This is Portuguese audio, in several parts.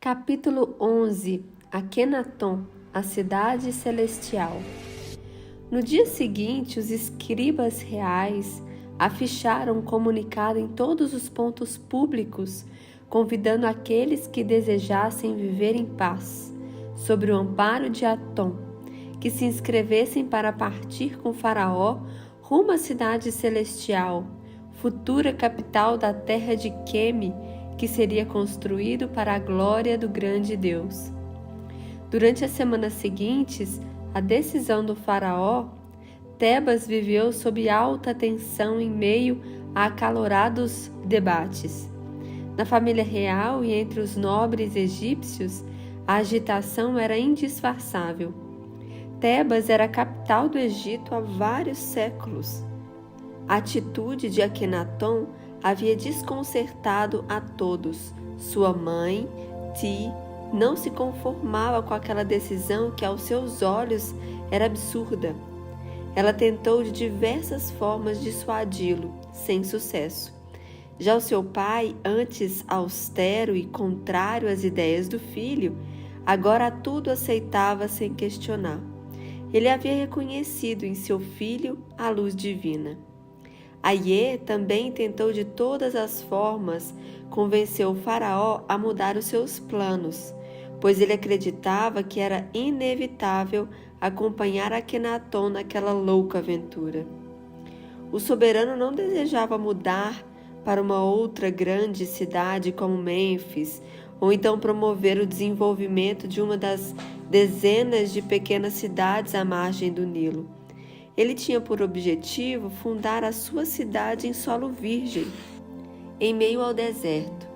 Capítulo 11. Akenaton, a cidade celestial. No dia seguinte, os escribas reais aficharam um comunicado em todos os pontos públicos, convidando aqueles que desejassem viver em paz, sob o amparo de Aton, que se inscrevessem para partir com Faraó rumo à cidade celestial, futura capital da terra de Queme, que seria construído para a glória do grande Deus. Durante as semanas seguintes à decisão do faraó, Tebas viveu sob alta tensão em meio a acalorados debates. Na família real e entre os nobres egípcios, a agitação era indisfarçável. Tebas era a capital do Egito há vários séculos. A atitude de Akenaton havia desconcertado a todos. Sua mãe, Ti, não se conformava com aquela decisão que aos seus olhos era absurda. Ela tentou de diversas formas dissuadi-lo, sem sucesso. Já o seu pai, antes austero e contrário às ideias do filho, agora tudo aceitava sem questionar. Ele havia reconhecido em seu filho a luz divina. Aie também tentou de todas as formas convencer o faraó a mudar os seus planos, pois ele acreditava que era inevitável acompanhar Akenaton naquela louca aventura. O soberano não desejava mudar para uma outra grande cidade como Mênfis, ou então promover o desenvolvimento de uma das dezenas de pequenas cidades à margem do Nilo. Ele tinha por objetivo fundar a sua cidade em solo virgem, em meio ao deserto.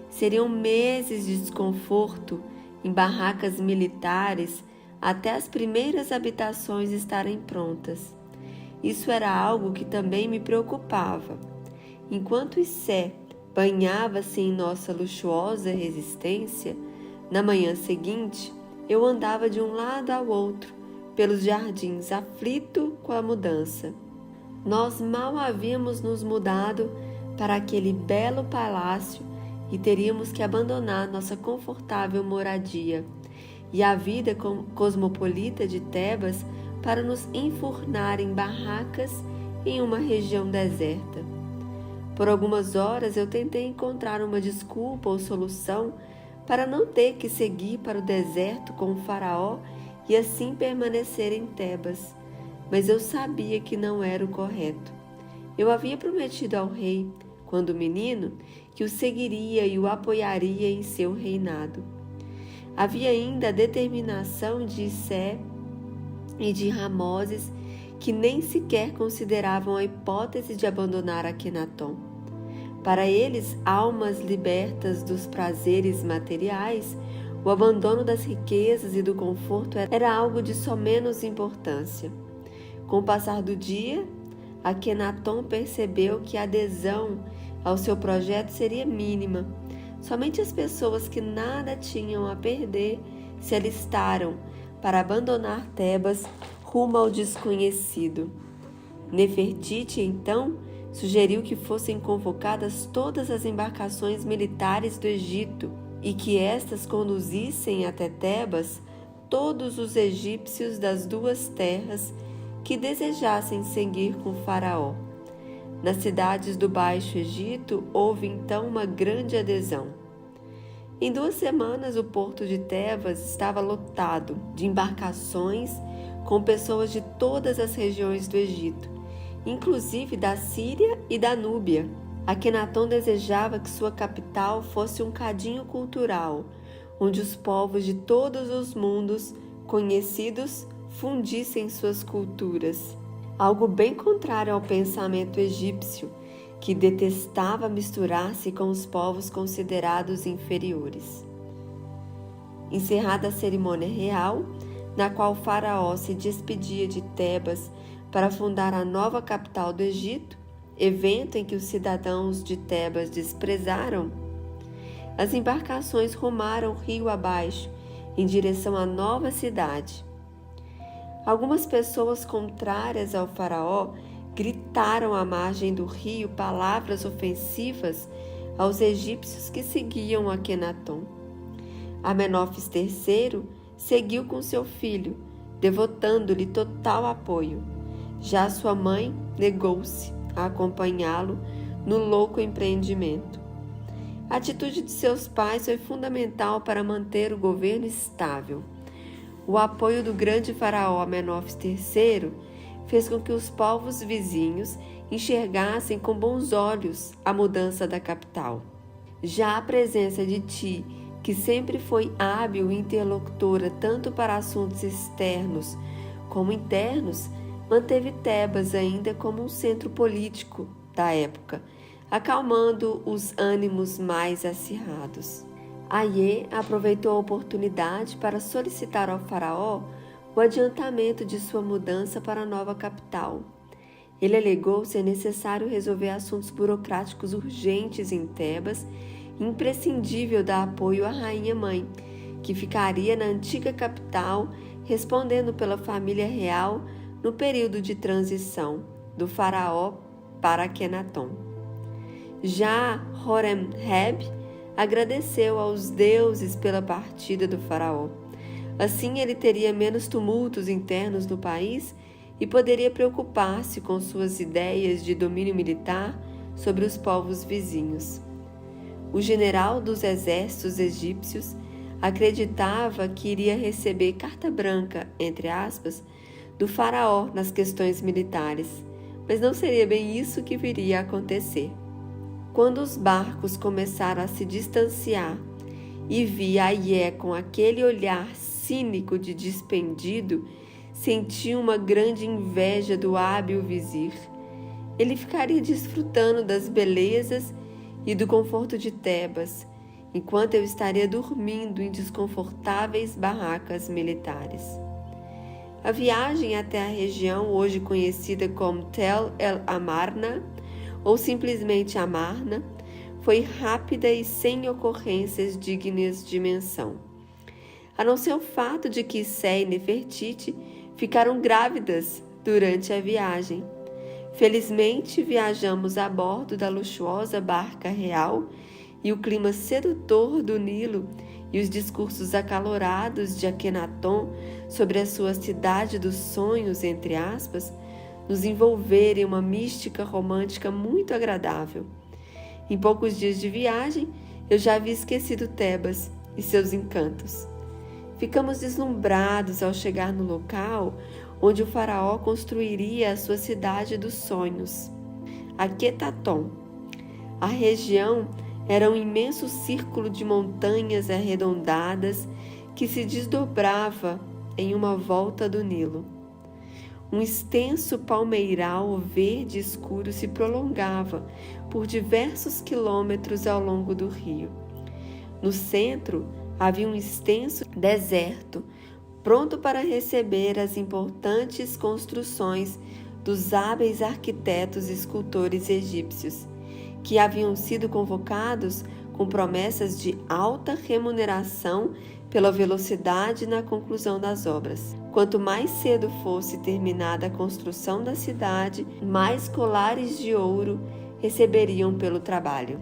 Seriam meses de desconforto em barracas militares até as primeiras habitações estarem prontas. Isso era algo que também me preocupava. Enquanto Issé banhava-se em nossa luxuosa resistência, na manhã seguinte eu andava de um lado ao outro, pelos jardins, aflito com a mudança. Nós mal havíamos nos mudado para aquele belo palácio e teríamos que abandonar nossa confortável moradia e a vida cosmopolita de Tebas para nos enfurnar em barracas em uma região deserta. Por algumas horas eu tentei encontrar uma desculpa ou solução para não ter que seguir para o deserto com o faraó e assim permanecer em Tebas, mas eu sabia que não era o correto. Eu havia prometido ao rei, quando menino, que o seguiria e o apoiaria em seu reinado. Havia ainda a determinação de Issé e de Ramoses, que nem sequer consideravam a hipótese de abandonar Akenaton. Para eles, almas libertas dos prazeres materiais, o abandono das riquezas e do conforto era algo de só menos importância. Com o passar do dia, Akenaton percebeu que a adesão ao seu projeto seria mínima. Somente as pessoas que nada tinham a perder se alistaram para abandonar Tebas rumo ao desconhecido. Nefertiti, então, sugeriu que fossem convocadas todas as embarcações militares do Egito e que estas conduzissem até Tebas todos os egípcios das duas terras que desejassem seguir com o faraó. Nas cidades do Baixo Egito houve então uma grande adesão. Em 2 semanas o porto de Tebas estava lotado de embarcações com pessoas de todas as regiões do Egito, inclusive da Síria e da Núbia. Akenaton desejava que sua capital fosse um cadinho cultural, onde os povos de todos os mundos conhecidos fundissem suas culturas. Algo bem contrário ao pensamento egípcio, que detestava misturar-se com os povos considerados inferiores. Encerrada a cerimônia real, na qual o faraó se despedia de Tebas para fundar a nova capital do Egito, evento em que os cidadãos de Tebas desprezaram, as embarcações rumaram rio abaixo, em direção à nova cidade. Algumas pessoas contrárias ao faraó gritaram à margem do rio palavras ofensivas aos egípcios que seguiam Akenaton. Amenófis III seguiu com seu filho, devotando-lhe total apoio. Já sua mãe negou-se a acompanhá-lo no louco empreendimento. A atitude de seus pais foi fundamental para manter o governo estável. O apoio do grande faraó Amenófis III fez com que os povos vizinhos enxergassem com bons olhos a mudança da capital. Já a presença de Ti, que sempre foi hábil interlocutora tanto para assuntos externos como internos, manteve Tebas ainda como um centro político da época, acalmando os ânimos mais acirrados. Aie aproveitou a oportunidade para solicitar ao faraó o adiantamento de sua mudança para a nova capital. Ele alegou ser necessário resolver assuntos burocráticos urgentes em Tebas, imprescindível dar apoio à rainha-mãe, que ficaria na antiga capital, respondendo pela família real no período de transição do faraó para Akenaton. Já Horemheb agradeceu aos deuses pela partida do faraó. Assim ele teria menos tumultos internos no país e poderia preocupar-se com suas ideias de domínio militar sobre os povos vizinhos. O general dos exércitos egípcios acreditava que iria receber carta branca, entre aspas, do faraó nas questões militares, mas não seria bem isso que viria a acontecer. Quando os barcos começaram a se distanciar e vi Aie com aquele olhar cínico de despendido, senti uma grande inveja do hábil vizir. Ele ficaria desfrutando das belezas e do conforto de Tebas, enquanto eu estaria dormindo em desconfortáveis barracas militares. A viagem até a região hoje conhecida como Tel El Amarna, ou simplesmente Amarna, foi rápida e sem ocorrências dignas de menção. A não ser o fato de que Sé e Nefertiti ficaram grávidas durante a viagem. Felizmente, viajamos a bordo da luxuosa barca real e o clima sedutor do Nilo e os discursos acalorados de Akenaton sobre a sua cidade dos sonhos, entre aspas, nos envolveram em uma mística romântica muito agradável. Em poucos dias de viagem, eu já havia esquecido Tebas e seus encantos. Ficamos deslumbrados ao chegar no local onde o faraó construiria a sua cidade dos sonhos, Akhetaton. A região era um imenso círculo de montanhas arredondadas que se desdobrava em uma volta do Nilo. Um extenso palmeiral verde escuro se prolongava por diversos quilômetros ao longo do rio. No centro havia um extenso deserto, pronto para receber as importantes construções dos hábeis arquitetos e escultores egípcios, que haviam sido convocados com promessas de alta remuneração pela velocidade na conclusão das obras. Quanto mais cedo fosse terminada a construção da cidade, mais colares de ouro receberiam pelo trabalho.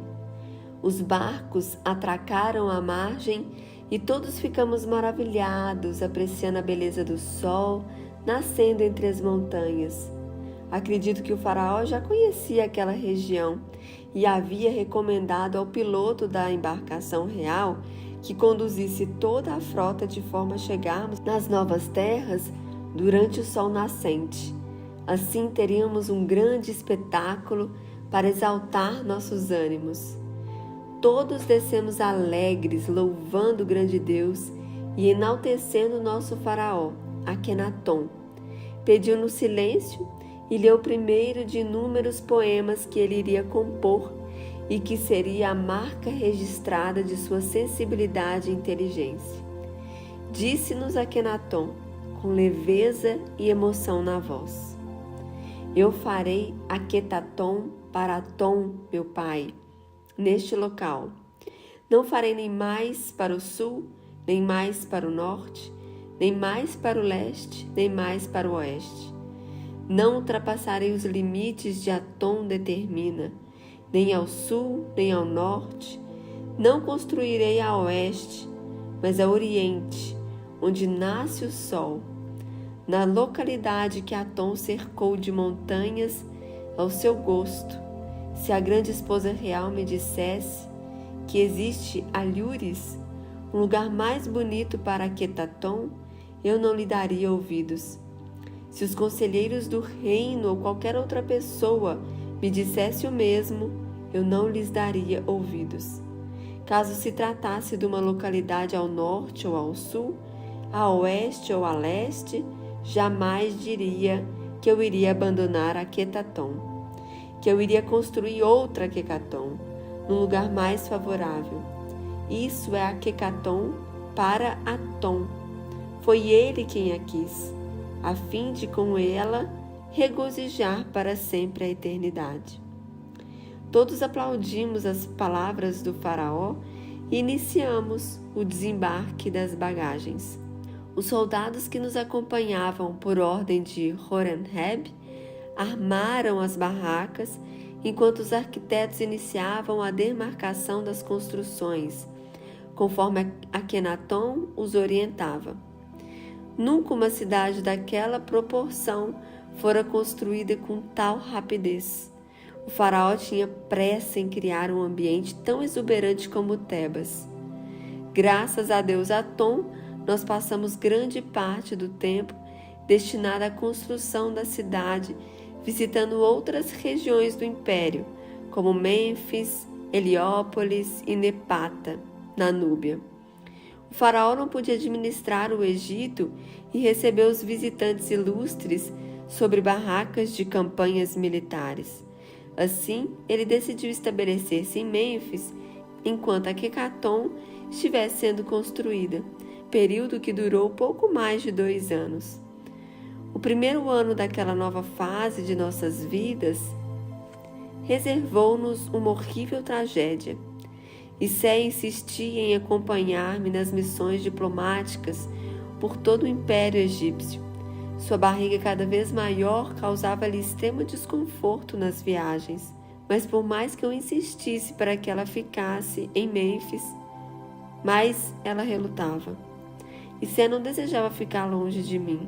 Os barcos atracaram à margem e todos ficamos maravilhados, apreciando a beleza do sol nascendo entre as montanhas. Acredito que o faraó já conhecia aquela região e havia recomendado ao piloto da embarcação real que conduzisse toda a frota de forma a chegarmos nas novas terras durante o sol nascente. Assim teríamos um grande espetáculo para exaltar nossos ânimos. Todos descemos alegres, louvando o grande Deus e enaltecendo nosso faraó, Akenaton. Pediu-nos silêncio e leu o primeiro de inúmeros poemas que ele iria compor e que seria a marca registrada de sua sensibilidade e inteligência. Disse-nos Akenaton, com leveza e emoção na voz: Eu farei Akhetaton para Aton, meu pai, neste local. Não farei nem mais para o sul, nem mais para o norte, nem mais para o leste, nem mais para o oeste. Não ultrapassarei os limites de Aton determina, nem ao sul, nem ao norte. Não construirei a oeste, mas a oriente, onde nasce o sol, na localidade que Atom cercou de montanhas ao seu gosto. Se a grande esposa real me dissesse que existe Alhures, um lugar mais bonito para Aquetaton, eu não lhe daria ouvidos. Se os conselheiros do reino ou qualquer outra pessoa me dissesse o mesmo, eu não lhes daria ouvidos. Caso se tratasse de uma localidade ao norte ou ao sul, a oeste ou a leste, jamais diria que eu iria abandonar Aquetaton, que eu iria construir outra Aquetaton, num lugar mais favorável. Isso é Aquetaton para Atom. Foi ele quem a quis, a fim de com ela regozijar para sempre a eternidade. Todos aplaudimos as palavras do faraó e iniciamos o desembarque das bagagens. Os soldados que nos acompanhavam por ordem de Horemheb armaram as barracas enquanto os arquitetos iniciavam a demarcação das construções, conforme Akhenaton os orientava. Nunca uma cidade daquela proporção fora construída com tal rapidez. O faraó tinha pressa em criar um ambiente tão exuberante como Tebas. Graças a Deus Atom, nós passamos grande parte do tempo destinada à construção da cidade, visitando outras regiões do império, como Mênfis, Heliópolis e Nepata, na Núbia. O faraó não podia administrar o Egito e recebeu os visitantes ilustres sobre barracas de campanhas militares. Assim, ele decidiu estabelecer-se em Mênfis enquanto Aquetaton estivesse sendo construída, período que durou pouco mais de 2 anos. O primeiro ano daquela nova fase de nossas vidas reservou-nos uma horrível tragédia. Issé insistia em acompanhar-me nas missões diplomáticas por todo o Império Egípcio. Sua barriga cada vez maior causava-lhe extremo desconforto nas viagens, mas por mais que eu insistisse para que ela ficasse em Mênfis, mais ela relutava. Issé não desejava ficar longe de mim.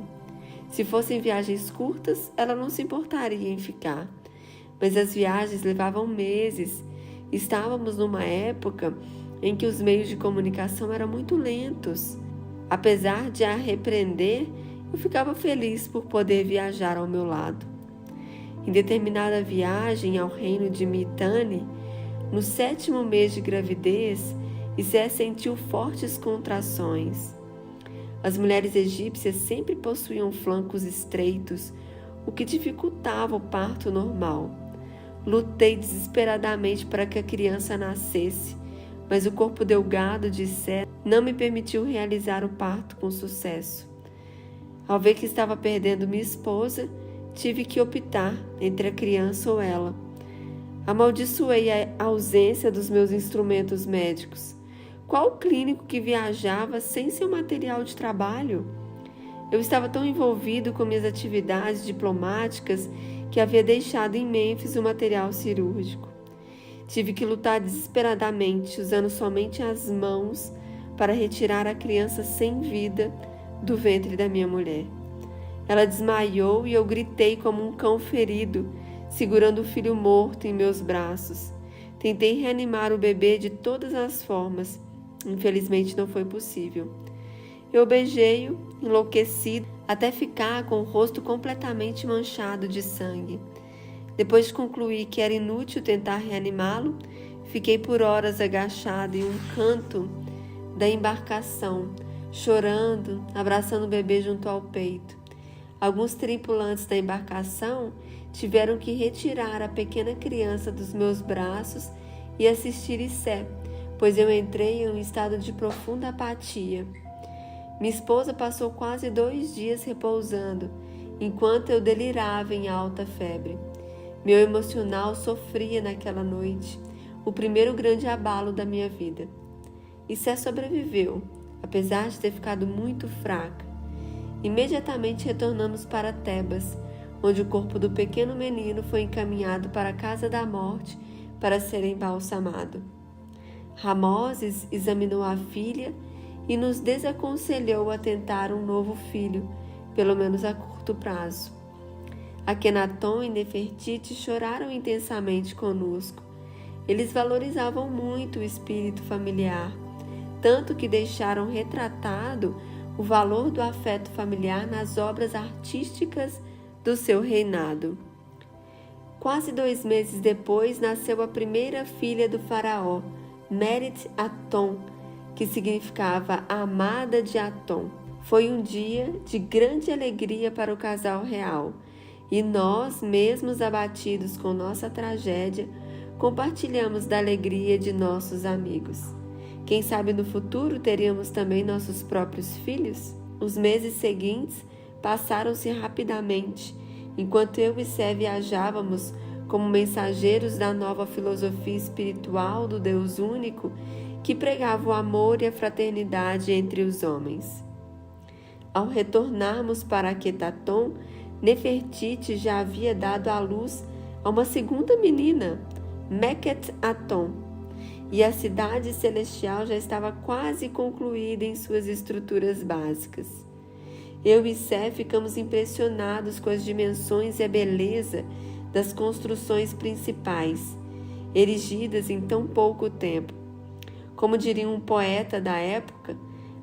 Se fossem viagens curtas, ela não se importaria em ficar, mas as viagens levavam meses. Estávamos numa época em que os meios de comunicação eram muito lentos. Apesar de a repreender, eu ficava feliz por poder viajar ao meu lado. Em determinada viagem ao reino de Mitanni, no 7º mês de gravidez, Issé sentiu fortes contrações. As mulheres egípcias sempre possuíam flancos estreitos, o que dificultava o parto normal. Lutei desesperadamente para que a criança nascesse, mas o corpo delgado de Issé não me permitiu realizar o parto com sucesso. Ao ver que estava perdendo minha esposa, tive que optar entre a criança ou ela. Amaldiçoei a ausência dos meus instrumentos médicos. Qual clínico que viajava sem seu material de trabalho? Eu estava tão envolvido com minhas atividades diplomáticas que havia deixado em Mênfis o material cirúrgico. Tive que lutar desesperadamente, usando somente as mãos para retirar a criança sem vida do ventre da minha mulher. Ela desmaiou e eu gritei como um cão ferido, segurando o filho morto em meus braços. Tentei reanimar o bebê de todas as formas. Infelizmente não foi possível. Eu beijei-o, enlouquecido, até ficar com o rosto completamente manchado de sangue. Depois de concluir que era inútil tentar reanimá-lo, fiquei por horas agachado em um canto da embarcação, chorando, abraçando o bebê junto ao peito. Alguns tripulantes da embarcação tiveram que retirar a pequena criança dos meus braços e assistir Issé, pois eu entrei em um estado de profunda apatia. Minha esposa passou quase 2 dias repousando, enquanto eu delirava em alta febre. Meu emocional sofria naquela noite, o primeiro grande abalo da minha vida. Issé sobreviveu, apesar de ter ficado muito fraca. Imediatamente retornamos para Tebas, onde o corpo do pequeno menino foi encaminhado para a casa da morte para ser embalsamado. Ramoses examinou a filha e nos desaconselhou a tentar um novo filho, pelo menos a curto prazo. Akenaton e Nefertiti choraram intensamente conosco. Eles valorizavam muito o espírito familiar, tanto que deixaram retratado o valor do afeto familiar nas obras artísticas do seu reinado. Quase 2 meses depois, nasceu a primeira filha do faraó, Merit Aton, que significava amada de Aton. Foi um dia de grande alegria para o casal real, e nós, mesmos abatidos com nossa tragédia, compartilhamos da alegria de nossos amigos. Quem sabe no futuro teríamos também nossos próprios filhos? Os meses seguintes passaram-se rapidamente, enquanto eu e Sé viajávamos como mensageiros da nova filosofia espiritual do Deus único, que pregava o amor e a fraternidade entre os homens. Ao retornarmos para Akenaton, Nefertiti já havia dado à luz a uma segunda menina, Meket Aton, e a cidade celestial já estava quase concluída em suas estruturas básicas. Eu e Sé ficamos impressionados com as dimensões e a beleza das construções principais, erigidas em tão pouco tempo. Como diria um poeta da época,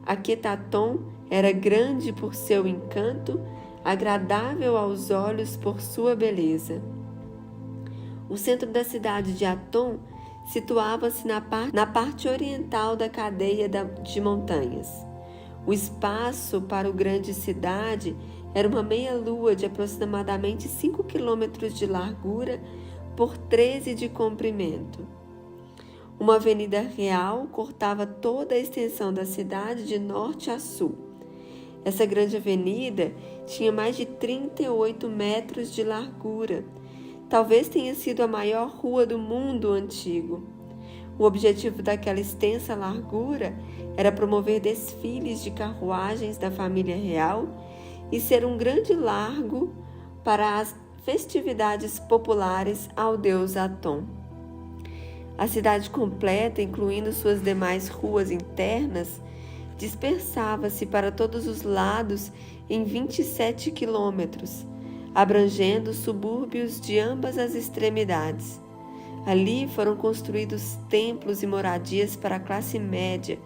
Akenaton era grande por seu encanto, agradável aos olhos por sua beleza. O centro da cidade de Aton situava-se na parte oriental da cadeia de montanhas. O espaço para a grande cidade era uma meia-lua de aproximadamente 5 quilômetros de largura por 13 de comprimento. Uma avenida real cortava toda a extensão da cidade de norte a sul. Essa grande avenida tinha mais de 38 metros de largura. Talvez tenha sido a maior rua do mundo antigo. O objetivo daquela extensa largura era promover desfiles de carruagens da família real e ser um grande largo para as festividades populares ao deus Aton. A cidade completa, incluindo suas demais ruas internas, dispersava-se para todos os lados em 27 quilômetros, abrangendo subúrbios de ambas as extremidades. Ali foram construídos templos e moradias para a classe média,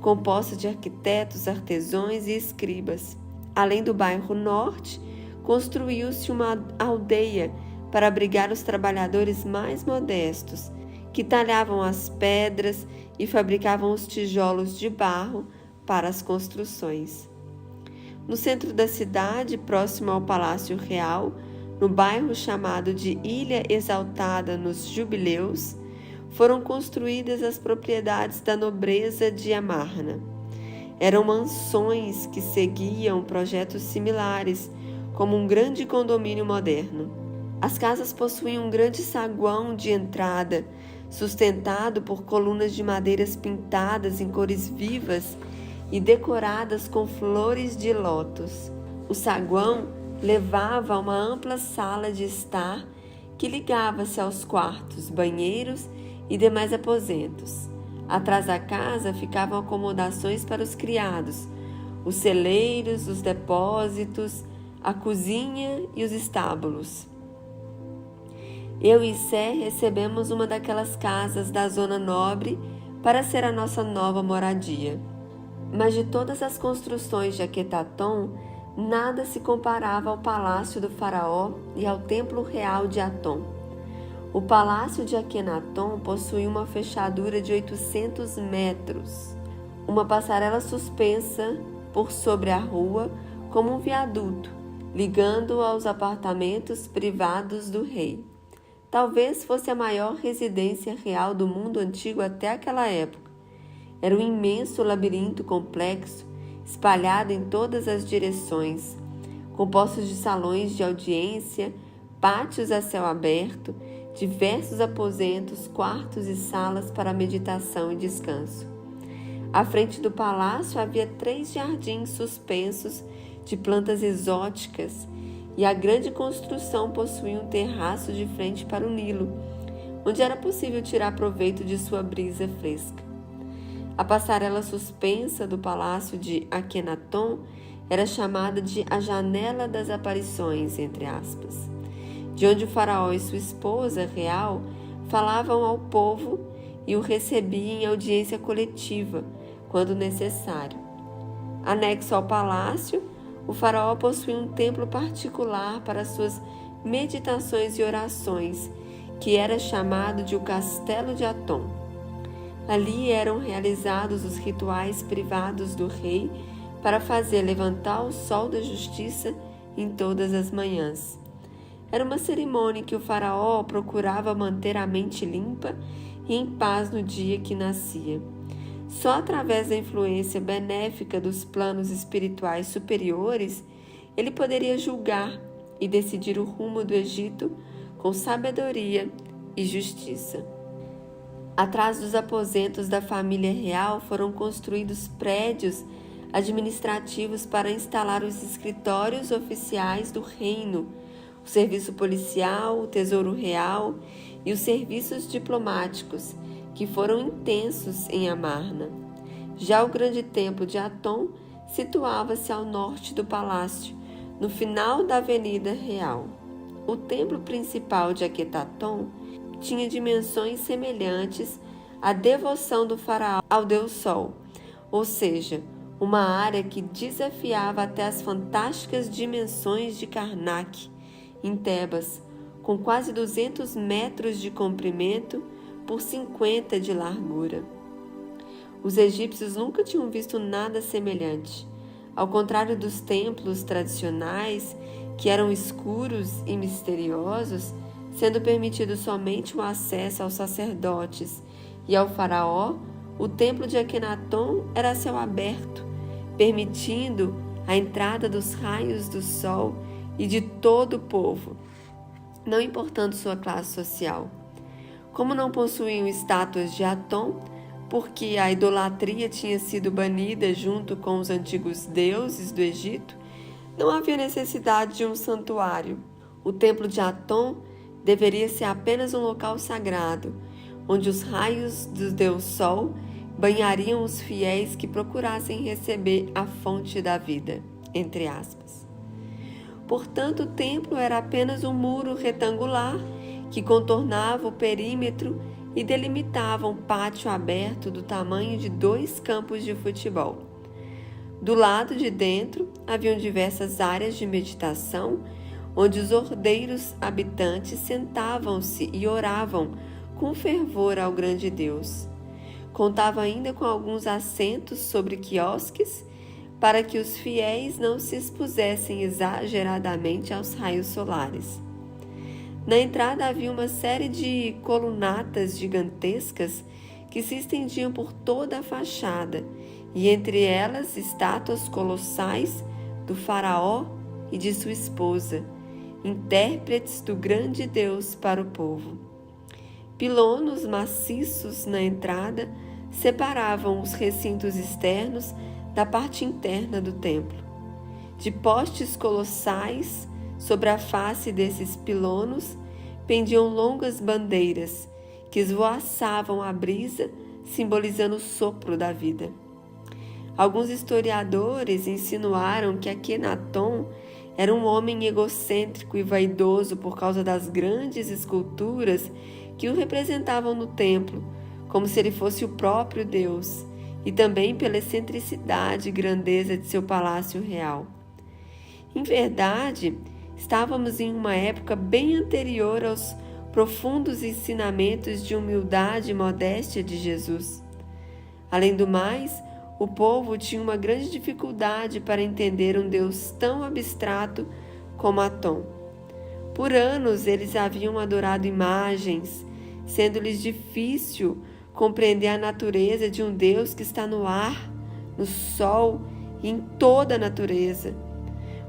composta de arquitetos, artesãos e escribas. Além do bairro norte, construiu-se uma aldeia para abrigar os trabalhadores mais modestos, que talhavam as pedras e fabricavam os tijolos de barro para as construções. No centro da cidade, próximo ao Palácio Real, no bairro chamado de Ilha Exaltada nos Jubileus, foram construídas as propriedades da nobreza de Amarna. Eram mansões que seguiam projetos similares, como um grande condomínio moderno. As casas possuíam um grande saguão de entrada, sustentado por colunas de madeiras pintadas em cores vivas e decoradas com flores de lótus. O saguão levava a uma ampla sala de estar que ligava-se aos quartos, banheiros e demais aposentos. Atrás da casa ficavam acomodações para os criados, os celeiros, os depósitos, a cozinha e os estábulos. Eu e Sé recebemos uma daquelas casas da zona nobre para ser a nossa nova moradia. Mas de todas as construções de Akenaton, nada se comparava ao palácio do faraó e ao templo real de Aton. O palácio de Akenaton possuía uma fechadura de 800 metros, uma passarela suspensa por sobre a rua como um viaduto, ligando-o aos apartamentos privados do rei. Talvez fosse a maior residência real do mundo antigo até aquela época. Era um imenso labirinto complexo, espalhado em todas as direções, composto de salões de audiência, pátios a céu aberto, diversos aposentos, quartos e salas para meditação e descanso. À frente do palácio havia 3 jardins suspensos de plantas exóticas, e a grande construção possuía um terraço de frente para o Nilo, onde era possível tirar proveito de sua brisa fresca. A passarela suspensa do palácio de Akhenaton era chamada de a Janela das Aparições, entre aspas, de onde o faraó e sua esposa real falavam ao povo e o recebiam em audiência coletiva, quando necessário. Anexo ao palácio, o faraó possuía um templo particular para suas meditações e orações, que era chamado de o Castelo de Aton. Ali eram realizados os rituais privados do rei para fazer levantar o sol da justiça em todas as manhãs. Era uma cerimônia que o faraó procurava manter a mente limpa e em paz no dia que nascia. Só através da influência benéfica dos planos espirituais superiores, ele poderia julgar e decidir o rumo do Egito com sabedoria e justiça. Atrás dos aposentos da família real foram construídos prédios administrativos para instalar os escritórios oficiais do reino, o serviço policial, o tesouro real e os serviços diplomáticos, que foram intensos em Amarna. Já o grande templo de Aton situava-se ao norte do palácio, no final da Avenida Real. O templo principal de Akhenaton tinha dimensões semelhantes à devoção do faraó ao deus Sol, ou seja, uma área que desafiava até as fantásticas dimensões de Karnak, em Tebas, com quase 200 metros de comprimento por 50 de largura. Os egípcios nunca tinham visto nada semelhante. Ao contrário dos templos tradicionais, que eram escuros e misteriosos, sendo permitido somente o acesso aos sacerdotes e ao faraó, o templo de Akhenaton era a céu aberto, permitindo a entrada dos raios do sol e de todo o povo, não importando sua classe social. Como não possuíam estátuas de Aton, porque a idolatria tinha sido banida junto com os antigos deuses do Egito, não havia necessidade de um santuário. O templo de Aton deveria ser apenas um local sagrado, onde os raios do Deus Sol banhariam os fiéis que procurassem receber a fonte da vida, entre aspas. Portanto, o templo era apenas um muro retangular que contornava o perímetro e delimitava um pátio aberto do tamanho de 2 campos de futebol. Do lado de dentro haviam diversas áreas de meditação, onde os ordeiros habitantes sentavam-se e oravam com fervor ao grande Deus. Contava ainda com alguns assentos sobre quiosques, para que os fiéis não se expusessem exageradamente aos raios solares. Na entrada havia uma série de colunatas gigantescas que se estendiam por toda a fachada, e entre elas estátuas colossais do faraó e de sua esposa, intérpretes do grande Deus para o povo. Pilonos maciços na entrada separavam os recintos externos da parte interna do templo. De postes colossais, sobre a face desses pilonos, pendiam longas bandeiras que esvoaçavam a brisa, simbolizando o sopro da vida. Alguns historiadores insinuaram que Akhenaton era um homem egocêntrico e vaidoso por causa das grandes esculturas que o representavam no templo, como se ele fosse o próprio Deus, e também pela excentricidade e grandeza de seu palácio real. Em verdade, estávamos em uma época bem anterior aos profundos ensinamentos de humildade e modéstia de Jesus. Além do mais, o povo tinha uma grande dificuldade para entender um Deus tão abstrato como Aton. Por anos eles haviam adorado imagens, sendo-lhes difícil compreender a natureza de um Deus que está no ar, no sol e em toda a natureza.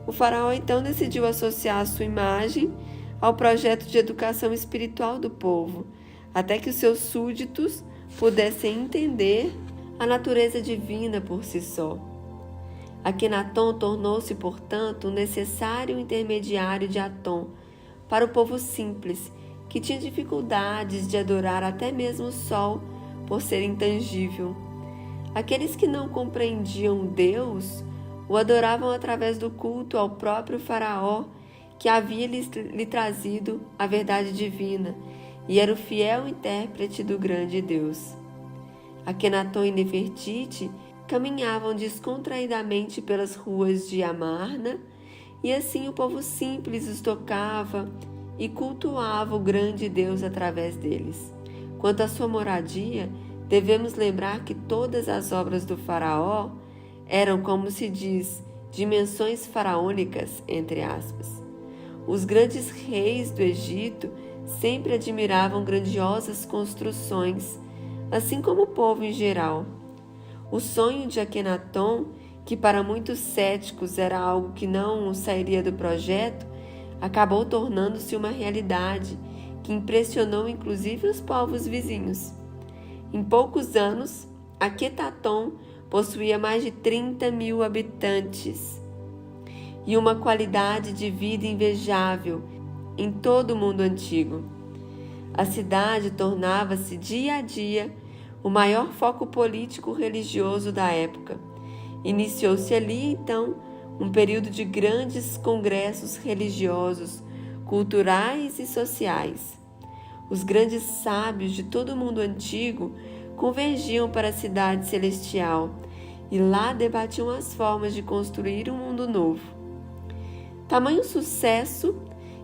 O faraó então decidiu associar a sua imagem ao projeto de educação espiritual do povo, até que os seus súditos pudessem entender a natureza divina por si só. Akhenaton tornou-se, portanto, um necessário intermediário de Aton para o povo simples, que tinha dificuldades de adorar até mesmo o sol por ser intangível. Aqueles que não compreendiam Deus o adoravam através do culto ao próprio Faraó, que havia lhe trazido a verdade divina e era o fiel intérprete do grande Deus. Akenaton e Nefertiti caminhavam descontraidamente pelas ruas de Amarna, e assim o povo simples os tocava e cultuava o grande Deus através deles. Quanto à sua moradia, devemos lembrar que todas as obras do faraó eram, como se diz, dimensões faraônicas, entre aspas. Os grandes reis do Egito sempre admiravam grandiosas construções, assim como o povo em geral. O sonho de Akenaton, que para muitos céticos era algo que não sairia do projeto, acabou tornando-se uma realidade que impressionou inclusive os povos vizinhos. Em poucos anos, Akenaton possuía mais de 30.000 habitantes e uma qualidade de vida invejável em todo o mundo antigo. A cidade tornava-se dia a dia o maior foco político-religioso da época. Iniciou-se ali, então, um período de grandes congressos religiosos, culturais e sociais. Os grandes sábios de todo o mundo antigo convergiam para a cidade celestial e lá debatiam as formas de construir um mundo novo. Tamanho sucesso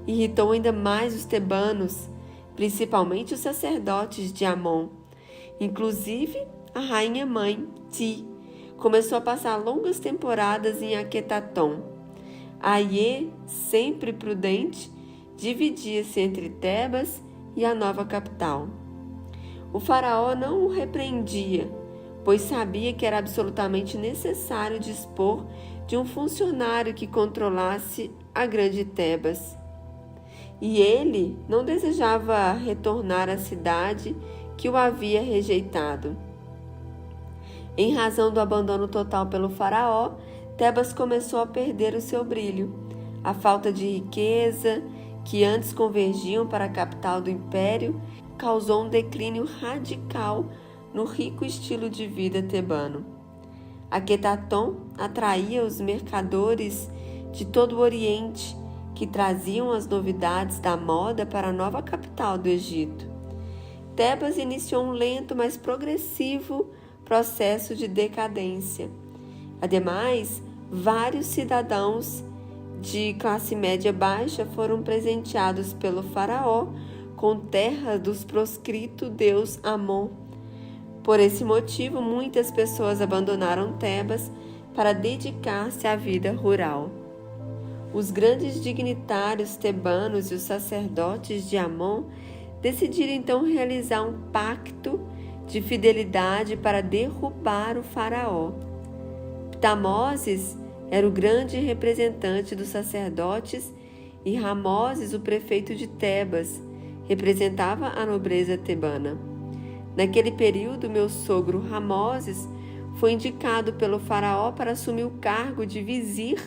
irritou ainda mais os tebanos, principalmente os sacerdotes de Amon. Inclusive, a rainha-mãe, Ti, começou a passar longas temporadas em Akenaton. Aie, sempre prudente, dividia-se entre Tebas e a nova capital. O faraó não o repreendia, pois sabia que era absolutamente necessário dispor de um funcionário que controlasse a grande Tebas. E ele não desejava retornar à cidade que o havia rejeitado. Em razão do abandono total pelo faraó, Tebas começou a perder o seu brilho. A falta de riqueza, que antes convergiam para a capital do império, causou um declínio radical no rico estilo de vida tebano. Akenaton atraía os mercadores de todo o Oriente, que traziam as novidades da moda para a nova capital do Egito. Tebas iniciou um lento, mas progressivo processo de decadência. Ademais, vários cidadãos de classe média baixa foram presenteados pelo faraó com terra dos proscrito deus Amon. Por esse motivo, muitas pessoas abandonaram Tebas para dedicar-se à vida rural. Os grandes dignitários tebanos e os sacerdotes de Amon decidiram então realizar um pacto de fidelidade para derrubar o faraó. Ptamoses era o grande representante dos sacerdotes e Ramoses, o prefeito de Tebas, representava a nobreza tebana. Naquele período, meu sogro Ramoses foi indicado pelo faraó para assumir o cargo de vizir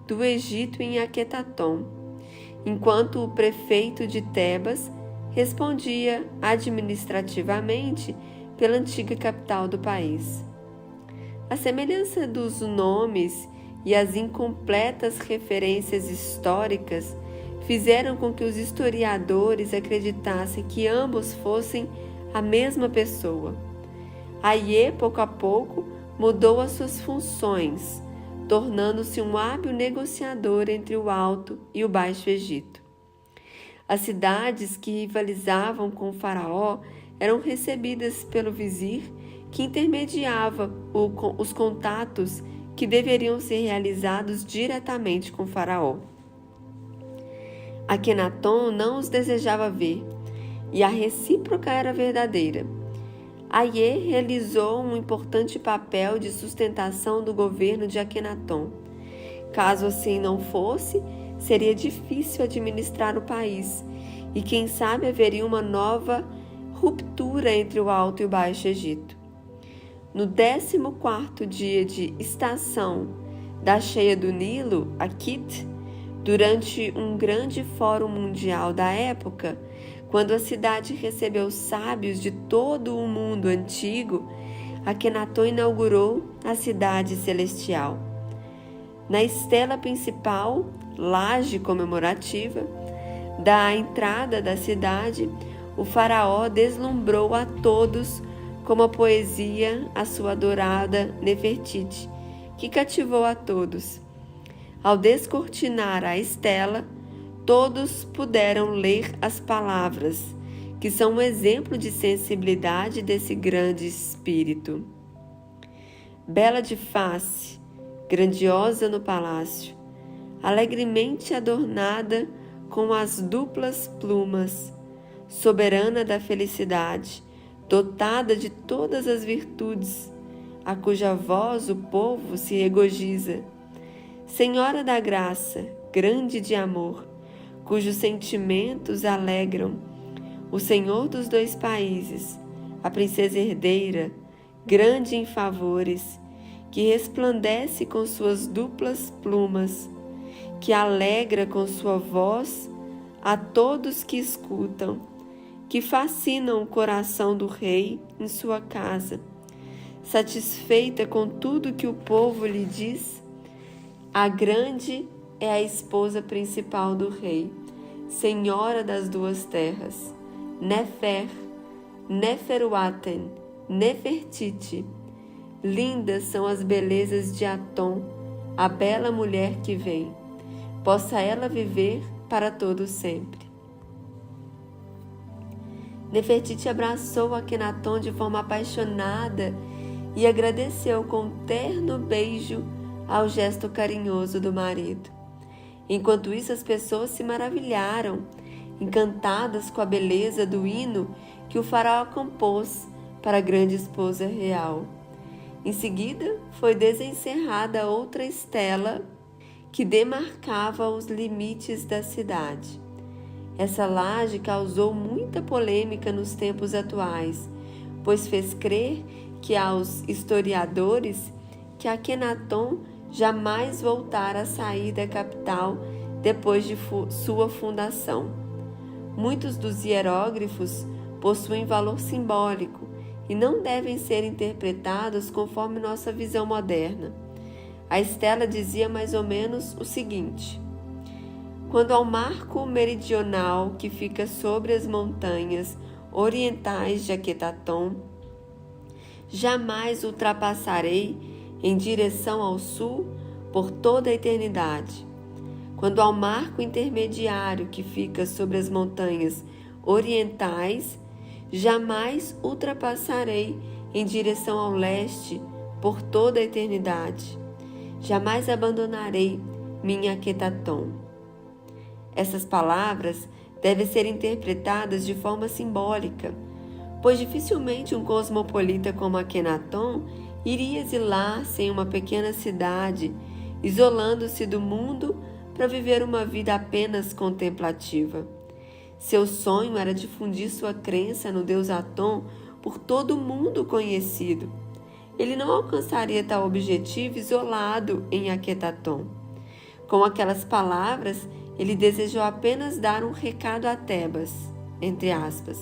do Egito em Akenaton, enquanto o prefeito de Tebas respondia administrativamente pela antiga capital do país. A semelhança dos nomes e as incompletas referências históricas fizeram com que os historiadores acreditassem que ambos fossem a mesma pessoa. Aie, pouco a pouco, mudou as suas funções, tornando-se um hábil negociador entre o Alto e o Baixo Egito. As cidades que rivalizavam com o faraó eram recebidas pelo vizir, que intermediava os contatos que deveriam ser realizados diretamente com o faraó. Akenaton não os desejava ver, e a recíproca era verdadeira. Aie realizou um importante papel de sustentação do governo de Akenaton. Caso assim não fosse, seria difícil administrar o país, e quem sabe haveria uma nova ruptura entre o Alto e o Baixo Egito. No 14º dia de estação da cheia do Nilo, Akit, durante um grande fórum mundial da época, quando a cidade recebeu sábios de todo o mundo antigo, Akenaton inaugurou a cidade celestial. Na estela principal, laje comemorativa, da entrada da cidade, o faraó deslumbrou a todos com a poesia a sua adorada Nefertiti, que cativou a todos. Ao descortinar a estela, todos puderam ler as palavras, que são um exemplo de sensibilidade desse grande espírito. Bela de face, grandiosa no palácio, alegremente adornada com as duplas plumas, soberana da felicidade, dotada de todas as virtudes, a cuja voz o povo se regozija. Senhora da graça, grande de amor, cujos sentimentos alegram, o Senhor dos dois países, a princesa herdeira, grande em favores, que resplandece com suas duplas plumas, que alegra com sua voz a todos que escutam, que fascinam o coração do rei em sua casa. Satisfeita com tudo que o povo lhe diz, a grande é a esposa principal do rei, senhora das duas terras, Nefer, Neferuaten, Nefertiti. Lindas são as belezas de Aton, a bela mulher que vem. Possa ela viver para todo sempre. Nefertiti abraçou Akenaton de forma apaixonada e agradeceu com um terno beijo ao gesto carinhoso do marido. Enquanto isso, as pessoas se maravilharam, encantadas com a beleza do hino que o faraó compôs para a grande esposa real. Em seguida, foi desencerrada outra estela que demarcava os limites da cidade. Essa laje causou muita polêmica nos tempos atuais, pois fez crer que aos historiadores que Akenaton jamais voltara a sair da capital depois de sua fundação. Muitos dos hieróglifos possuem valor simbólico e não devem ser interpretados conforme nossa visão moderna. A estela dizia mais ou menos o seguinte: quando ao marco meridional que fica sobre as montanhas orientais de Akenaton, jamais ultrapassarei em direção ao sul por toda a eternidade. Quando ao marco intermediário que fica sobre as montanhas orientais, jamais ultrapassarei em direção ao leste por toda a eternidade. Jamais abandonarei minha Akenaton. Essas palavras devem ser interpretadas de forma simbólica, pois dificilmente um cosmopolita como Akenaton iria exilar-se em uma pequena cidade, isolando-se do mundo para viver uma vida apenas contemplativa. Seu sonho era difundir sua crença no deus Aton por todo o mundo conhecido. Ele não alcançaria tal objetivo isolado em Akenaton. Com aquelas palavras, ele desejou apenas dar um recado a Tebas, entre aspas.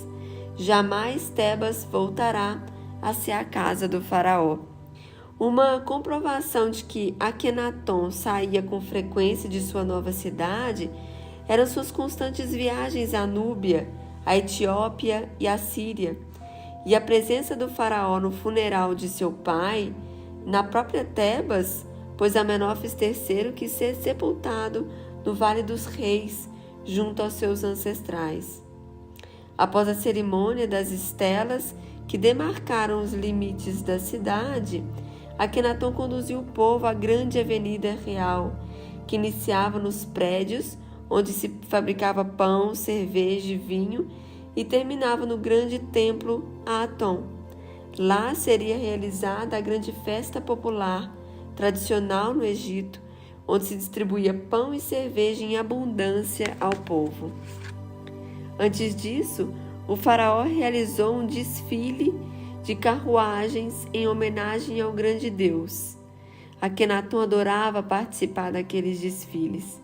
Jamais Tebas voltará a ser a casa do faraó. Uma comprovação de que Akenaton saía com frequência de sua nova cidade eram suas constantes viagens à Núbia, à Etiópia e à Síria, e a presença do faraó no funeral de seu pai, na própria Tebas, pois Amenófis III quis ser sepultado no Vale dos Reis, junto aos seus ancestrais. Após a cerimônia das estelas que demarcaram os limites da cidade, Akenaton conduziu o povo à grande avenida real, que iniciava nos prédios onde se fabricava pão, cerveja e vinho, e terminava no grande templo a Aton. Lá seria realizada a grande festa popular, tradicional no Egito, onde se distribuía pão e cerveja em abundância ao povo. Antes disso, o faraó realizou um desfile de carruagens em homenagem ao grande Deus. Akenaton adorava participar daqueles desfiles.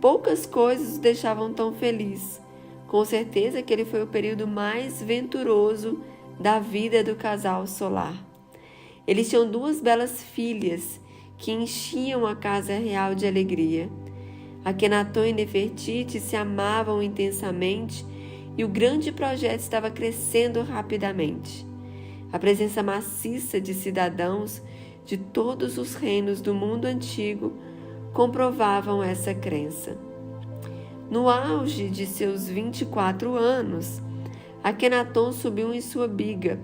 Poucas coisas o deixavam tão feliz. Com certeza que ele foi o período mais venturoso da vida do casal solar. Eles tinham 2 belas filhas que enchiam a casa real de alegria. Akenaton e Nefertiti se amavam intensamente e o grande projeto estava crescendo rapidamente. A presença maciça de cidadãos de todos os reinos do mundo antigo comprovavam essa crença. No auge de seus 24 anos, Akenaton subiu em sua biga,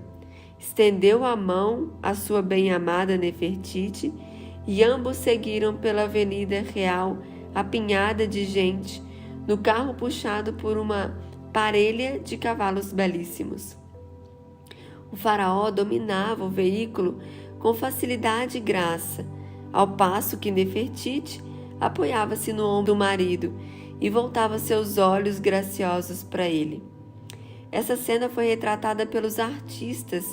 estendeu a mão à sua bem-amada Nefertiti e ambos seguiram pela avenida real apinhada de gente, no carro puxado por uma parelha de cavalos belíssimos. O faraó dominava o veículo com facilidade e graça, ao passo que Nefertiti apoiava-se no ombro do marido e voltava seus olhos graciosos para ele. Essa cena foi retratada pelos artistas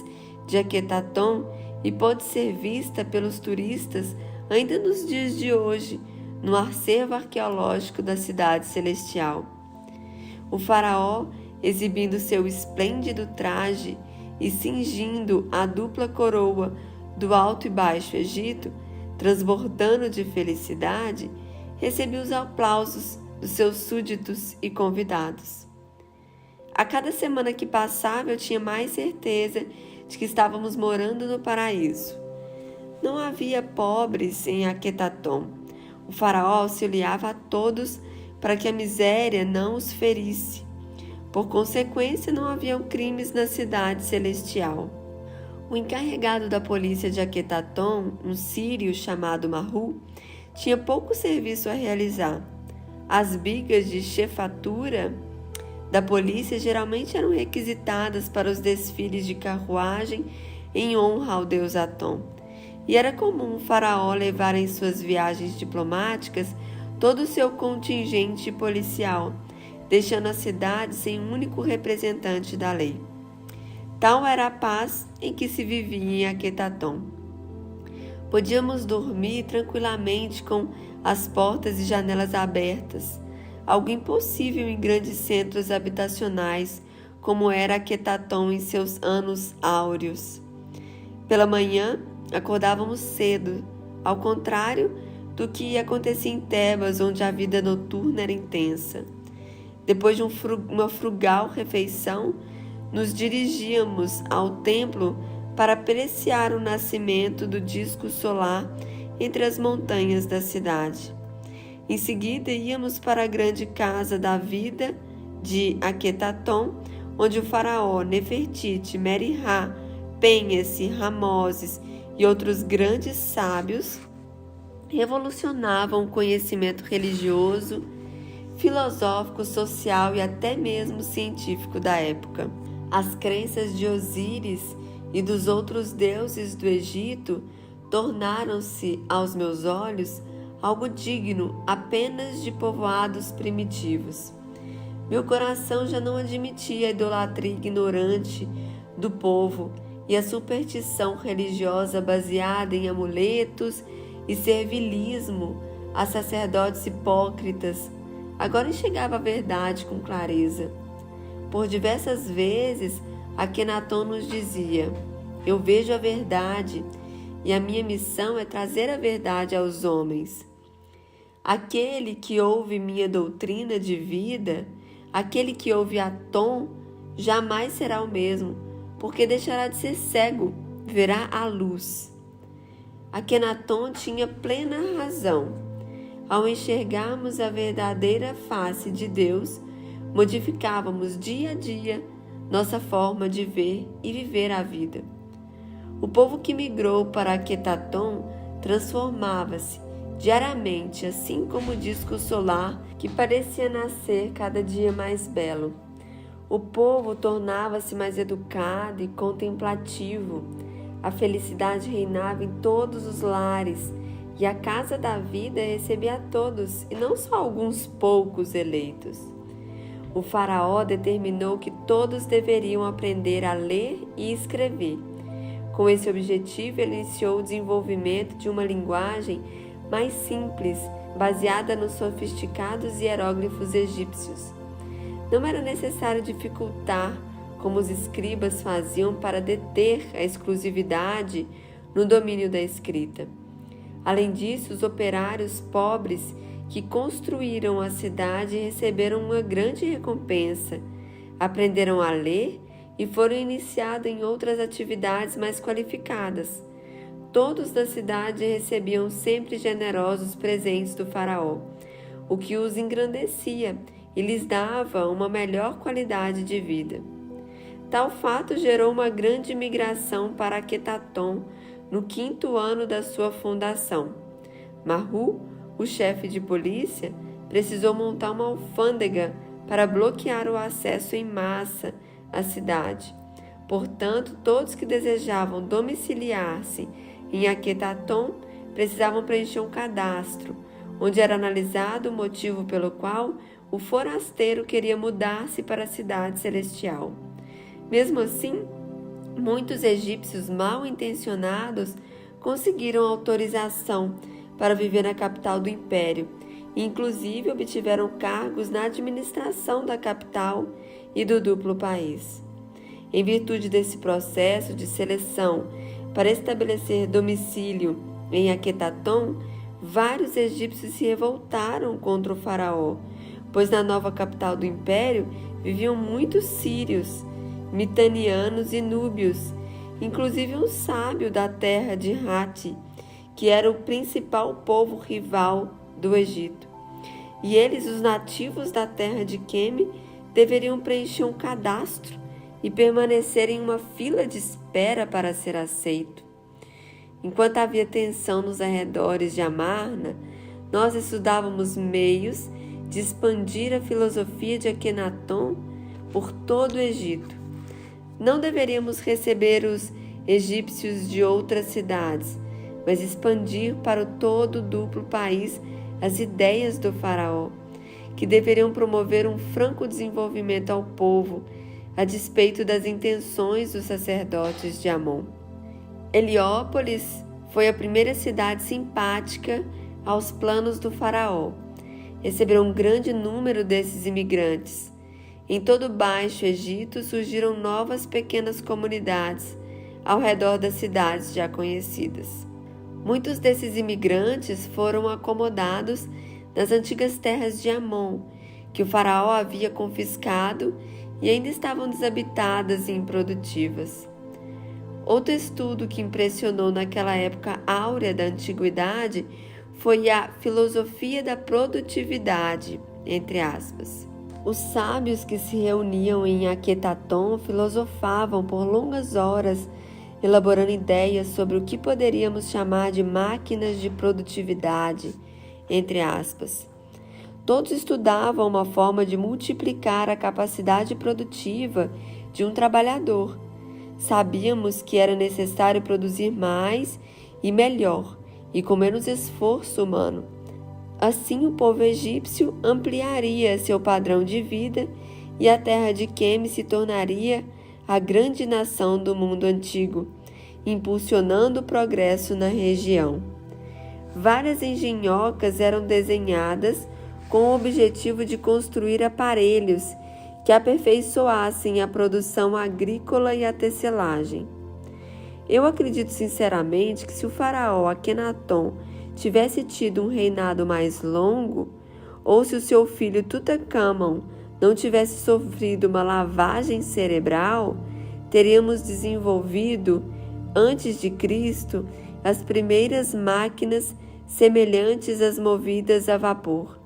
de Akhetaton e pode ser vista pelos turistas ainda nos dias de hoje, no acervo arqueológico da cidade celestial. O faraó, exibindo seu esplêndido traje e cingindo a dupla coroa do Alto e Baixo Egito, transbordando de felicidade, recebeu os aplausos dos seus súditos e convidados. A cada semana que passava, eu tinha mais certeza de que estávamos morando no paraíso. Não havia pobres em Akhetaton. O faraó auxiliava a todos para que a miséria não os ferisse. Por consequência, não haviam crimes na cidade celestial. O encarregado da polícia de Akhetaton, um sírio chamado Mahu, tinha pouco serviço a realizar. As bigas de chefatura da polícia geralmente eram requisitadas para os desfiles de carruagem em honra ao deus Aton, e era comum o faraó levar em suas viagens diplomáticas todo o seu contingente policial, deixando a cidade sem um único representante da lei. Tal era a paz em que se vivia em Akhetaton. Podíamos dormir tranquilamente com as portas e janelas abertas, algo impossível em grandes centros habitacionais, como era Akhetaton em seus anos áureos. Pela manhã, acordávamos cedo, ao contrário do que acontecia em Tebas, onde a vida noturna era intensa. Depois de uma frugal refeição, nos dirigíamos ao templo para apreciar o nascimento do disco solar entre as montanhas da cidade. Em seguida, íamos para a grande casa da vida de Akhetaton, onde o faraó Nefertiti, Meri-Ra, Penhesse, Ramoses e outros grandes sábios revolucionavam o conhecimento religioso, filosófico, social e até mesmo científico da época. As crenças de Osíris e dos outros deuses do Egito tornaram-se, aos meus olhos, algo digno apenas de povoados primitivos. Meu coração já não admitia a idolatria ignorante do povo e a superstição religiosa baseada em amuletos e servilismo a sacerdotes hipócritas. Agora enxergava a verdade com clareza. Por diversas vezes, Akenaton nos dizia: eu vejo a verdade e a minha missão é trazer a verdade aos homens. Aquele que ouve minha doutrina de vida, aquele que ouve Aton, jamais será o mesmo, porque deixará de ser cego, verá a luz. Akenaton tinha plena razão. Ao enxergarmos a verdadeira face de Deus, modificávamos dia a dia nossa forma de ver e viver a vida. O povo que migrou para Akhetaton transformava-se diariamente, assim como o disco solar que parecia nascer cada dia mais belo. O povo tornava-se mais educado e contemplativo. A felicidade reinava em todos os lares e a casa da vida recebia a todos e não só alguns poucos eleitos. O faraó determinou que todos deveriam aprender a ler e escrever. Com esse objetivo, ele iniciou o desenvolvimento de uma linguagem mais simples, baseada nos sofisticados hieróglifos egípcios. Não era necessário dificultar, como os escribas faziam para deter a exclusividade no domínio da escrita. Além disso, os operários pobres que construíram a cidade receberam uma grande recompensa, aprenderam a ler e foram iniciados em outras atividades mais qualificadas. Todos da cidade recebiam sempre generosos presentes do faraó, o que os engrandecia e lhes dava uma melhor qualidade de vida. Tal fato gerou uma grande migração para Aquetaton no 5º ano da sua fundação. Marru, o chefe de polícia, precisou montar uma alfândega para bloquear o acesso em massa à cidade. Portanto, todos que desejavam domiciliar-se em Aquetaton precisavam preencher um cadastro, onde era analisado o motivo pelo qual o forasteiro queria mudar-se para a cidade celestial. Mesmo assim, muitos egípcios mal intencionados conseguiram autorização para viver na capital do império e, inclusive, obtiveram cargos na administração da capital e do duplo país. Em virtude desse processo de seleção para estabelecer domicílio em Aquetaton, vários egípcios se revoltaram contra o faraó, pois na nova capital do império viviam muitos sírios, mitanianos e núbios, inclusive um sábio da terra de Hati, que era o principal povo rival do Egito. E eles, os nativos da terra de Queme, deveriam preencher um cadastro e permanecer em uma fila de espera para ser aceito. Enquanto havia tensão nos arredores de Amarna, nós estudávamos meios de expandir a filosofia de Akhenaton por todo o Egito. Não deveríamos receber os egípcios de outras cidades, mas expandir para todo o duplo país as ideias do faraó, que deveriam promover um franco desenvolvimento ao povo, a despeito das intenções dos sacerdotes de Amon. Heliópolis foi a primeira cidade simpática aos planos do faraó. Recebeu um grande número desses imigrantes. Em todo o Baixo Egito surgiram novas pequenas comunidades ao redor das cidades já conhecidas. Muitos desses imigrantes foram acomodados nas antigas terras de Amon, que o faraó havia confiscado e ainda estavam desabitadas e improdutivas. Outro estudo que impressionou naquela época áurea da antiguidade foi a filosofia da produtividade, entre aspas. Os sábios que se reuniam em Aquetaton filosofavam por longas horas, elaborando ideias sobre o que poderíamos chamar de máquinas de produtividade, entre aspas. Todos estudavam uma forma de multiplicar a capacidade produtiva de um trabalhador. Sabíamos que era necessário produzir mais e melhor, e com menos esforço humano. Assim, o povo egípcio ampliaria seu padrão de vida e a terra de Queme se tornaria a grande nação do mundo antigo, impulsionando o progresso na região. Várias engenhocas eram desenhadas com o objetivo de construir aparelhos que aperfeiçoassem a produção agrícola e a tecelagem. Eu acredito sinceramente que se o faraó Akhenaton tivesse tido um reinado mais longo, ou se o seu filho Tutankhamon não tivesse sofrido uma lavagem cerebral, teríamos desenvolvido, antes de Cristo, as primeiras máquinas semelhantes às movidas a vapor.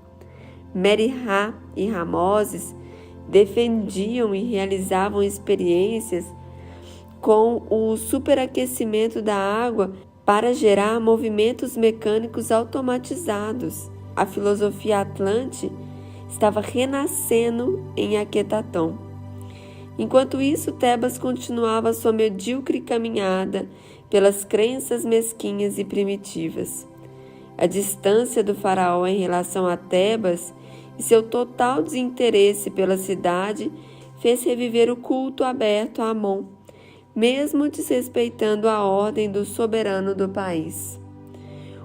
Meri-Ra e Ramoses defendiam e realizavam experiências com o superaquecimento da água para gerar movimentos mecânicos automatizados. A filosofia atlante estava renascendo em Aquetaton. Enquanto isso, Tebas continuava sua medíocre caminhada pelas crenças mesquinhas e primitivas. A distância do faraó em relação a Tebas e seu total desinteresse pela cidade fez reviver o culto aberto a Amon, mesmo desrespeitando a ordem do soberano do país.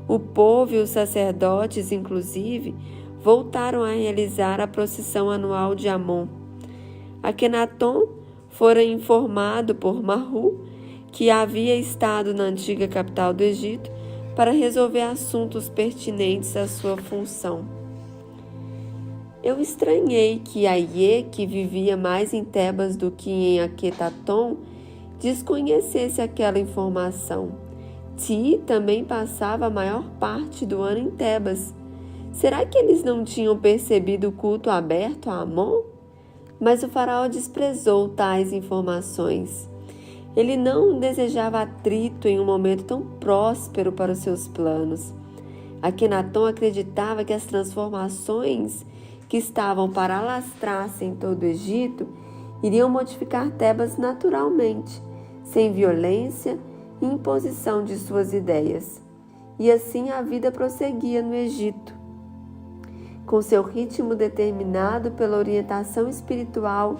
O povo e os sacerdotes, inclusive, voltaram a realizar a procissão anual de Amon. Akhenaton fora informado por Marru que havia estado na antiga capital do Egito para resolver assuntos pertinentes à sua função. Eu estranhei que Aie, que vivia mais em Tebas do que em Aquetaton, desconhecesse aquela informação. Ti também passava a maior parte do ano em Tebas. Será que eles não tinham percebido o culto aberto a Amon? Mas o faraó desprezou tais informações. Ele não desejava atrito em um momento tão próspero para os seus planos. Akhenaton acreditava que as transformações que estavam para alastrar-se em todo o Egito iriam modificar Tebas naturalmente, sem violência e imposição de suas ideias. E assim a vida prosseguia no Egito, com seu ritmo determinado pela orientação espiritual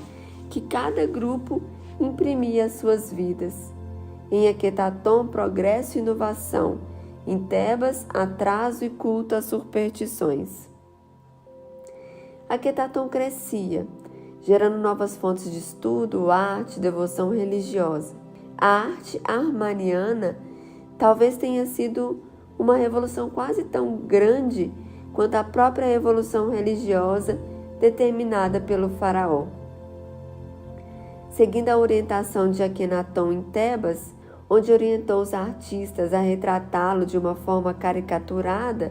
que cada grupo imprimia às suas vidas. Em Aquetaton, progresso e inovação. Em Tebas, atraso e culto às superstições. Aquetaton crescia, gerando novas fontes de estudo, arte, devoção religiosa. A arte armaniana talvez tenha sido uma revolução quase tão grande quanto a própria revolução religiosa determinada pelo faraó. Seguindo a orientação de Akhenaton em Tebas, onde orientou os artistas a retratá-lo de uma forma caricaturada,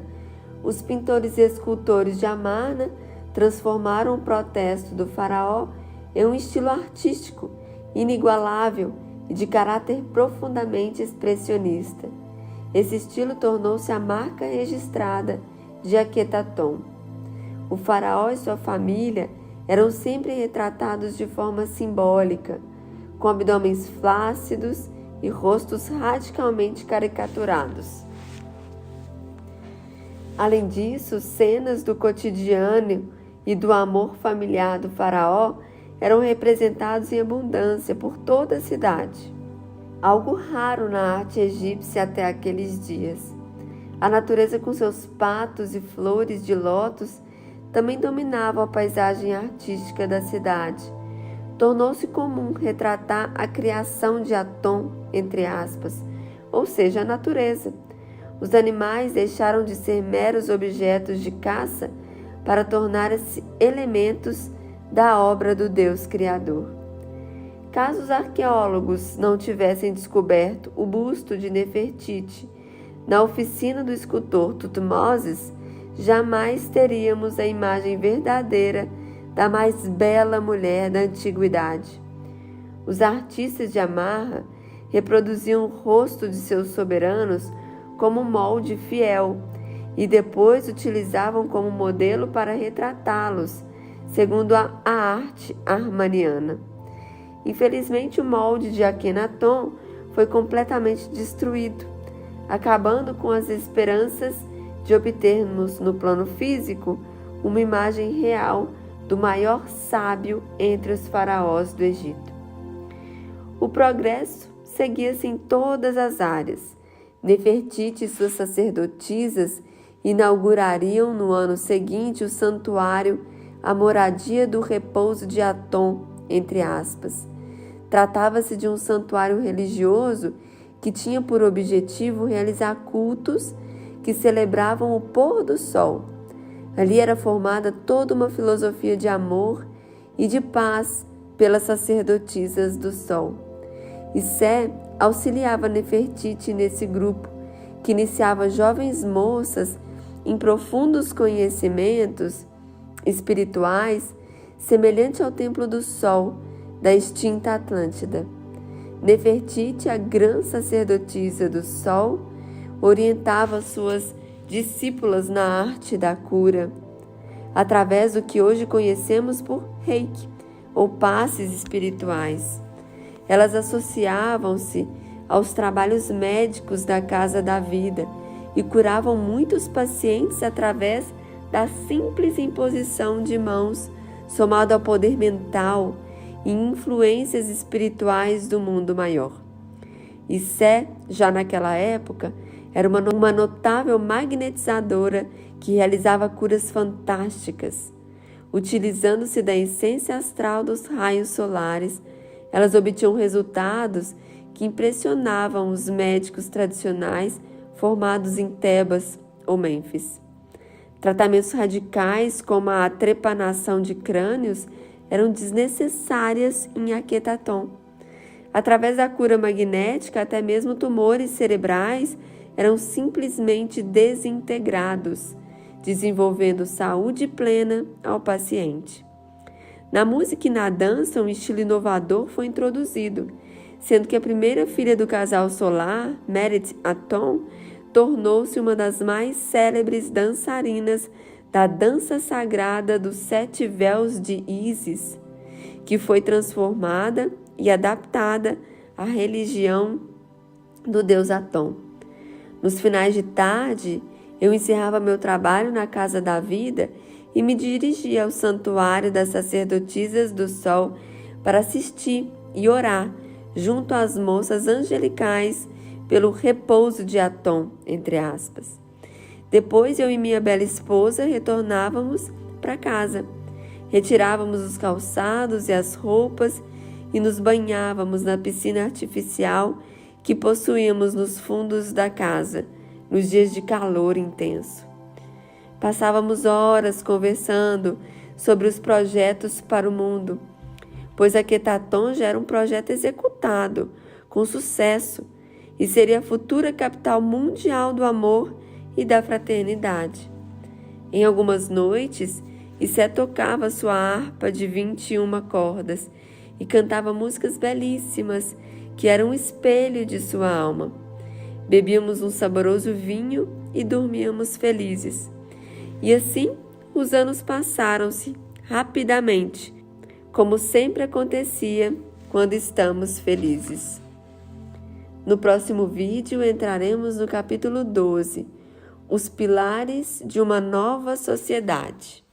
os pintores e escultores de Amarna transformaram o protesto do faraó em um estilo artístico inigualável e de caráter profundamente expressionista. Esse estilo tornou-se a marca registrada de Aquetaton. O faraó e sua família eram sempre retratados de forma simbólica, com abdômenes flácidos e rostos radicalmente caricaturados. Além disso, cenas do cotidiano e do amor familiar do faraó eram representados em abundância por toda a cidade, algo raro na arte egípcia até aqueles dias. A natureza, com seus patos e flores de lótus, também dominava a paisagem artística da cidade. Tornou-se comum retratar a criação de Aton, entre aspas, ou seja, a natureza. Os animais deixaram de ser meros objetos de caça para tornar-se elementos da obra do Deus Criador. Caso os arqueólogos não tivessem descoberto o busto de Nefertiti na oficina do escultor Tutmoses, jamais teríamos a imagem verdadeira da mais bela mulher da antiguidade. Os artistas de Amarna reproduziam o rosto de seus soberanos como um molde fiel e depois utilizavam como modelo para retratá-los, segundo a arte armaniana. Infelizmente, o molde de Akhenaton foi completamente destruído, acabando com as esperanças de obtermos no plano físico uma imagem real do maior sábio entre os faraós do Egito. O progresso seguia-se em todas as áreas. Nefertiti e suas sacerdotisas inaugurariam no ano seguinte o santuário, a moradia do repouso de Aton, entre aspas. Tratava-se de um santuário religioso que tinha por objetivo realizar cultos que celebravam o pôr do sol. Ali era formada toda uma filosofia de amor e de paz pelas sacerdotisas do sol. E Sé auxiliava Nefertiti nesse grupo, que iniciava jovens moças em profundos conhecimentos espirituais, semelhante ao templo do sol da extinta Atlântida. Nefertiti, a grã sacerdotisa do sol, orientava suas discípulas na arte da cura, através do que hoje conhecemos por Reiki, ou passes espirituais. Elas associavam-se aos trabalhos médicos da Casa da Vida e curavam muitos pacientes através da simples imposição de mãos, somado ao poder mental e influências espirituais do mundo maior. E Sé, já naquela época, era uma notável magnetizadora que realizava curas fantásticas. Utilizando-se da essência astral dos raios solares, elas obtinham resultados que impressionavam os médicos tradicionais formados em Tebas ou Mênfis. Tratamentos radicais como a trepanação de crânios eram desnecessárias em Aquetaton. Através da cura magnética, até mesmo tumores cerebrais eram simplesmente desintegrados, desenvolvendo saúde plena ao paciente. Na música e na dança, um estilo inovador foi introduzido, sendo que a primeira filha do casal solar, Merit Aton, tornou-se uma das mais célebres dançarinas da dança sagrada dos 7 véus de Ísis, que foi transformada e adaptada à religião do deus Aton. Nos finais de tarde, eu encerrava meu trabalho na Casa da Vida e me dirigia ao santuário das sacerdotisas do Sol para assistir e orar junto às moças angelicais pelo repouso de Aton, entre aspas. Depois eu e minha bela esposa retornávamos para casa. Retirávamos os calçados e as roupas e nos banhávamos na piscina artificial que possuíamos nos fundos da casa, nos dias de calor intenso. Passávamos horas conversando sobre os projetos para o mundo, pois Aquetaton já era um projeto executado, com sucesso, e seria a futura capital mundial do amor e da fraternidade. Em algumas noites, Issé tocava sua harpa de 21 cordas e cantava músicas belíssimas que eram um espelho de sua alma. Bebíamos um saboroso vinho e dormíamos felizes. E assim, os anos passaram-se rapidamente, como sempre acontecia quando estamos felizes. No próximo vídeo entraremos no capítulo 12, Os Pilares de uma Nova Sociedade.